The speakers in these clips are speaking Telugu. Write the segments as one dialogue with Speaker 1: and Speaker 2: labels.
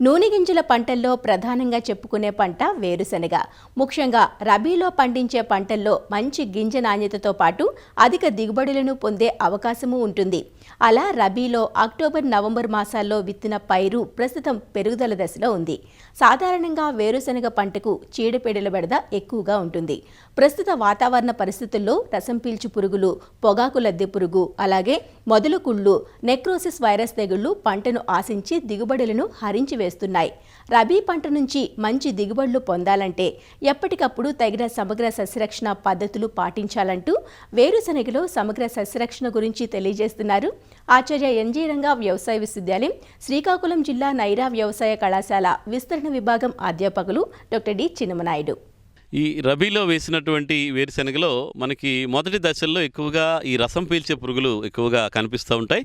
Speaker 1: నూనె గింజల పంటల్లో ప్రధానంగా చెప్పుకునే పంట వేరుశనగ. ముఖ్యంగా రబీలో పండించే పంటల్లో మంచి గింజ నాణ్యతతో పాటు అధిక దిగుబడులను పొందే అవకాశమూ ఉంటుంది. అలా రబీలో అక్టోబర్, నవంబర్ మాసాల్లో విత్తిన పైరు ప్రస్తుతం పెరుగుదల దశలో ఉంది. సాధారణంగా వేరుశనగ పంటకు చీడపీడల బెడద ఎక్కువగా ఉంటుంది. ప్రస్తుత వాతావరణ పరిస్థితుల్లో రసం పీల్చు పురుగులు, పొగాకు లద్దె పురుగు, అలాగే మొదలు కుళ్ళు, నెక్రోసిస్ వైరస్ తెగుళ్లు పంటను ఆశించి దిగుబడులను హరించి వేస్తున్నాయి. రబీ పంట నుంచి మంచి దిగుబడులు పొందాలంటే ఎప్పటికప్పుడు తగిన సమగ్ర సస్యరక్షణ పద్ధతులు పాటించాలంటూ వేరుశనగలో సమగ్ర సస్యరక్షణ గురించి తెలియజేస్తున్నారు ఆచార్య ఎన్జీ రంగా వ్యవసాయ విశ్వవిద్యాలయం, శ్రీకాకుళం జిల్లా నైరా వ్యవసాయ కళాశాల విస్తరణ విభాగం అధ్యాపకులు డాక్టర్ డి చిన్నమనాయుడు.
Speaker 2: ఈ రబీలో వేసినటువంటి వేరుశనగలో మనకి మొదటి దశల్లో ఎక్కువగా ఈ రసం పీల్చే పురుగులు ఎక్కువగా కనిపిస్తూ ఉంటాయి.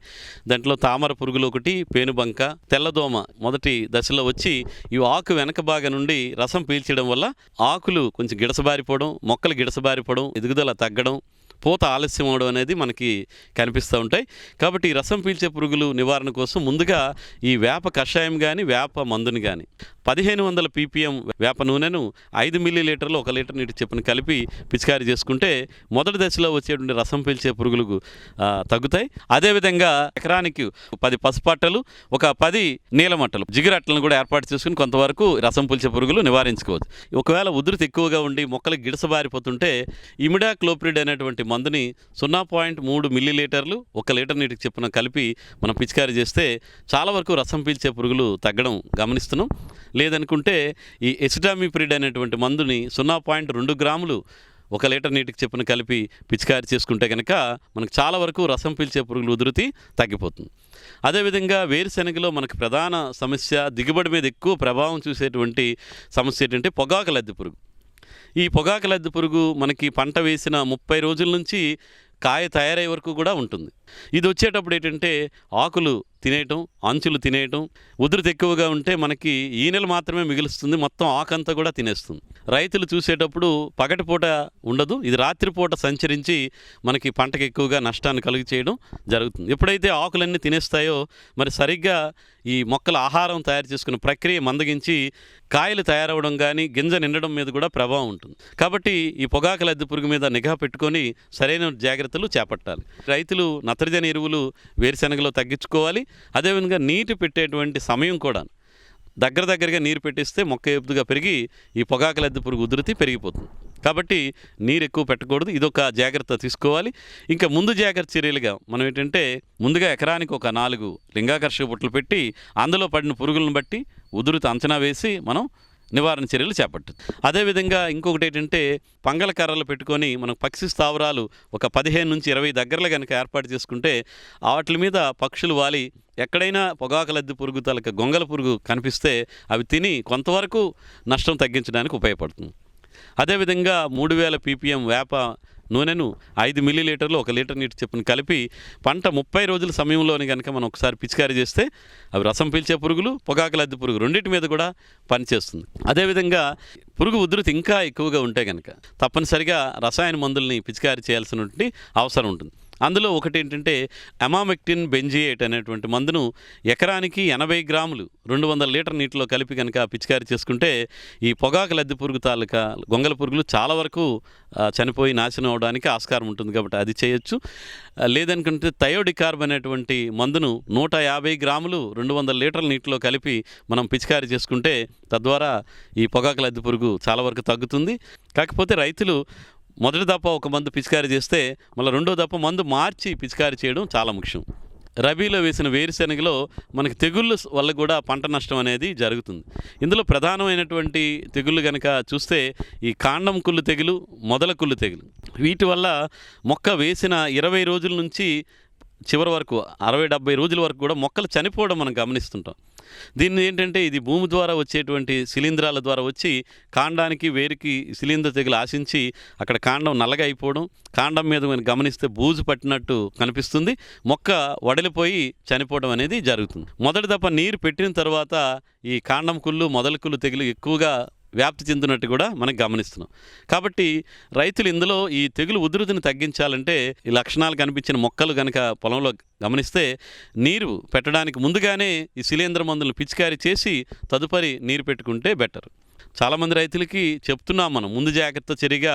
Speaker 2: దాంట్లో తామర పురుగులు ఒకటి, పేనుబంక, తెల్లదోమ మొదటి దశలో వచ్చి ఈ ఆకు వెనక భాగం నుండి రసం పీల్చడం వల్ల ఆకులు కొంచెం గిడసబారిపోవడం, మొక్కలు గిడసబారిపోవడం, ఎదుగుదల తగ్గడం, పూత ఆలస్యం అవడం అనేది మనకి కనిపిస్తూ ఉంటాయి. కాబట్టి ఈ రసం పీల్చే పురుగులు నివారణ కోసం ముందుగా ఈ వేప కషాయం కానీ వేప మందుని కానీ 1500 ppm వేప నూనెను 5 ml 1 లీటర్ నీటి చొప్పున కలిపి పిచికారీ చేసుకుంటే మొదటి దశలో వచ్చేటువంటి రసం పీల్చే పురుగులకు తగ్గుతాయి. అదేవిధంగా ఎకరానికి 10 పసుపట్టలు, ఒక 10 నీలమట్టలు, జిగురట్టలను కూడా ఏర్పాటు చేసుకుని కొంతవరకు రసం పీల్చే పురుగులు నివారించుకోవచ్చు. ఒకవేళ ఉధృతి ఎక్కువగా ఉండి మొక్కలు గిడసబారిపోతుంటే ఇమిడాక్లోప్రిడ్ అనేటువంటి మందుని 0.3 ml 1 లీటర్ నీటికి చొప్పున కలిపి మనం పిచికారీ చేస్తే చాలా వరకు రసం పీల్చే పురుగులు తగ్గడం గమనిస్తున్నాం. లేదనుకుంటే ఈ ఎసిటామిప్రిడ్ అనేటువంటి మందుని 0.2 గ్రాములు 1 లీటర్ నీటికి చొప్పున కలిపి పిచికారీ చేసుకుంటే కనుక మనకు చాలా వరకు రసం పీల్చే పురుగుల ఉధృతి తగ్గిపోతుంది. అదేవిధంగా వేరుశెనగలో మనకు ప్రధాన సమస్య, దిగుబడి మీద ఎక్కువ ప్రభావం చూసేటువంటి సమస్య ఏంటంటే పొగాకు లద్దె పురుగు. ఈ పొగాకు లద్దె పురుగు మనకి పంట వేసిన 30 రోజుల నుంచి కాయ తయారయ్యే వరకు కూడా ఉంటుంది. ఇది వచ్చేటప్పుడు ఏంటంటే ఆకులు తినేయటం, అంచులు తినేయటం, ఉధృతి ఎక్కువగా ఉంటే మనకి ఈనెలు మాత్రమే మిగులుస్తుంది, మొత్తం ఆకంతా కూడా తినేస్తుంది. రైతులు చూసేటప్పుడు పగటిపూట ఉండదు, ఇది రాత్రిపూట సంచరించి మనకి పంటకి ఎక్కువగా నష్టాన్ని కలుగు చేయడం జరుగుతుంది. ఎప్పుడైతే ఆకులన్నీ తినేస్తాయో మరి సరిగ్గా ఈ మొక్కల ఆహారం తయారు చేసుకునే ప్రక్రియ మందగించి కాయలు తయారవడం కానీ గింజ నిండడం మీద కూడా ప్రభావం ఉంటుంది. కాబట్టి ఈ పొగాకు లద్దె పురుగు మీద నిఘా పెట్టుకొని సరైన జాగ్రత్తలు చేపట్టాలి. రైతులు నత్రజని ఎరువులు వేరుశెనగలో తగ్గించుకోవాలి. అదేవిధంగా నీటి పెట్టేటువంటి సమయం కూడా దగ్గరగా నీరు పెట్టిస్తే మొక్క ఎత్తుగా పెరిగి ఈ పొగాకు లద్దె పురుగు ఉధృతి పెరిగిపోతుంది. కాబట్టి నీరు ఎక్కువ పెట్టకూడదు, ఇదొక జాగ్రత్త తీసుకోవాలి. ఇంకా ముందు జాగ్రత్త చర్యలుగా మనం ఏంటంటే ముందుగా ఎకరానికి ఒక 4 లింగాకర్షక బుట్టలు పెట్టి అందులో పడిన పురుగులను బట్టి ఉధృతి అంచనా వేసి మనం నివారణ చర్యలు చేపట్టాలి. అదేవిధంగా ఇంకొకటి ఏంటంటే పంగల కర్రలు పెట్టుకొని మనం పక్షి స్థావరాలు ఒక 15 నుంచి 20 దగ్గరలో కనుక ఏర్పాటు చేసుకుంటే వాటి మీద పక్షులు వాలి ఎక్కడైనా పొగాకు లద్దె పురుగు తలక గొంగల పురుగు కనిపిస్తే అవి తిని కొంతవరకు నష్టం తగ్గించడానికి ఉపయోగపడుతుంది. అదేవిధంగా 3000 ppm వేప నూనెను 5 ml 1 లీటర్ నీటి చొప్పున కలిపి పంట 30 రోజుల సమయంలోని కనుక మనం ఒకసారి పిచికారీ చేస్తే అవి రసం పీల్చే పురుగులు, పొగాకు లద్దె పురుగు రెండింటి మీద కూడా పనిచేస్తుంది. అదేవిధంగా పురుగు ఉధృతి ఇంకా ఎక్కువగా ఉంటే కనుక తప్పనిసరిగా రసాయన మందుల్ని పిచికారీ చేయాల్సినటువంటి అవసరం ఉంటుంది. అందులో ఒకటి ఏంటంటే అమామెక్టిన్ బెంజియేట్ అనేటువంటి మందును ఎకరానికి 80 గ్రాములు 200 లీటర్ నీటిలో కలిపి కనుక పిచికారీ చేసుకుంటే ఈ పొగాకు లద్దె పురుగు తాలూకా గొంగల పురుగులు చాలా వరకు చనిపోయి నాశనం అవడానికి ఆస్కారం ఉంటుంది. కాబట్టి అది చేయొచ్చు. లేదనుకుంటే థయోడికార్బ్ అనేటువంటి మందును 150 గ్రాములు 200 లీటర్ల నీటిలో కలిపి మనం పిచికారీ చేసుకుంటే తద్వారా ఈ పొగాకు లద్దె పురుగు చాలా వరకు తగ్గుతుంది. కాకపోతే రైతులు మొదటి దప్ప ఒక మందు పిచికారీ చేస్తే మళ్ళీ రెండో దప్ప మందు మార్చి పిచికారీ చేయడం చాలా ముఖ్యం. రబీలో వేసిన వేరుశెనగలో మనకి తెగుళ్ళు వల్ల కూడా పంట నష్టం అనేది జరుగుతుంది. ఇందులో ప్రధానమైనటువంటి తెగుళ్ళు కనుక చూస్తే ఈ కాండం కుళ్ళు తెగులు, మొదల కుళ్ళు తెగులు, వీటి వల్ల మొక్క వేసిన 20 రోజుల నుంచి చివరి వరకు 60-70 రోజుల వరకు కూడా మొక్కలు చనిపోవడం మనం గమనిస్తుంటాం. దీన్ని ఏంటంటే ఇది భూమి ద్వారా వచ్చేటువంటి శిలీంధ్రాల ద్వారా వచ్చి కాండానికి వేరుకి శిలీంధ్ర తెగులు ఆశించి అక్కడ కాండం నల్లగా అయిపోవడం, కాండం మీద మనం గమనిస్తే బూజు పట్టినట్టు కనిపిస్తుంది, మొక్క వడలిపోయి చనిపోవడం అనేది జరుగుతుంది. మొదటి దఫా నీరు పెట్టిన తర్వాత ఈ కాండం కుళ్ళు, మొదల కుళ్ళు తెగులు ఎక్కువగా వ్యాప్తి చెందినట్టు కూడా మనం గమనిస్తున్నాం. కాబట్టి రైతులు ఇందులో ఈ తెగులు ఉధృతిని తగ్గించాలంటే ఈ లక్షణాలు కనిపించిన మొక్కలు కనుక పొలంలో గమనిస్తే నీరు పెట్టడానికి ముందుగానే ఈ శిలీంద్ర మందులను పిచికారీ చేసి తదుపరి నీరు పెట్టుకుంటే బెటర్. చాలామంది రైతులకి చెప్తున్నాం మనం ముందు జాగ్రత్త చర్యగా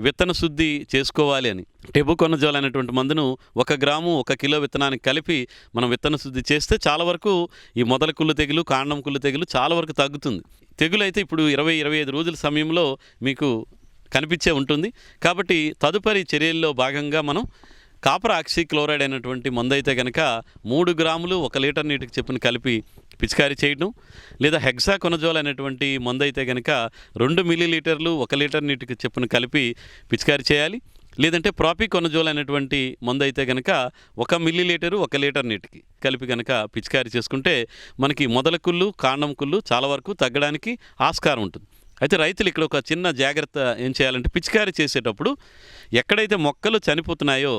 Speaker 2: విత్తన శుద్ధి చేసుకోవాలి అని. టెబుకొనజోల్ అనేటువంటి మందును 1 గ్రాము 1 కిలో విత్తనానికి కలిపి మనం విత్తన శుద్ధి చేస్తే చాలా వరకు ఈ మొదల కుళ్ళు తెగులు, కాండం కుళ్ళు తెగులు చాలా వరకు తగ్గుతుంది. తెగులు అయితే ఇప్పుడు 20-25 రోజుల సమయంలో మీకు కనిపించే ఉంటుంది. కాబట్టి తదుపరి చర్యల్లో భాగంగా మనం కాపర్ ఆక్సీక్లోరైడ్ అయినటువంటి మందు అయితే కనుక 3 గ్రాములు 1 లీటర్ నీటికి చెప్పున కలిపి పిచికారీ చేయడం, లేదా హెక్సాకొనజోల్ అనేటువంటి మందు అయితే కనుక 2 మిల్లీలీటర్లు 1 లీటర్ నీటికి చెప్పున కలిపి పిచికారీ చేయాలి. లేదంటే ప్రాపికొనజోల్ అనేటువంటి మందు అయితే కనుక 1 మిల్లీలీటరు 1 లీటర్ నీటికి కలిపి కనుక పిచికారీ చేసుకుంటే మనకి మొదల కుళ్ళు, కాండం కుళ్ళు చాలా వరకు తగ్గడానికి ఆస్కారం ఉంటుంది. అయితే రైతులు ఇక్కడ ఒక చిన్న జాగ్రత్త ఏం చేయాలంటే పిచికారీ చేసేటప్పుడు ఎక్కడైతే మొక్కలు చనిపోతున్నాయో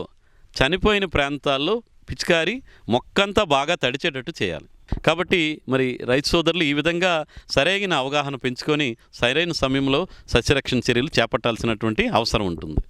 Speaker 2: చనిపోయిన ప్రాంతాల్లో పిచికారీ మొక్కంతా బాగా తడిచేటట్టు చేయాలి. కాబట్టి మరి రైతు సోదరులు ఈ విధంగా సరైన అవగాహన పెంచుకొని సరైన సమయంలో సస్యరక్షణ చర్యలు చేపట్టాల్సినటువంటి అవసరం ఉంటుంది.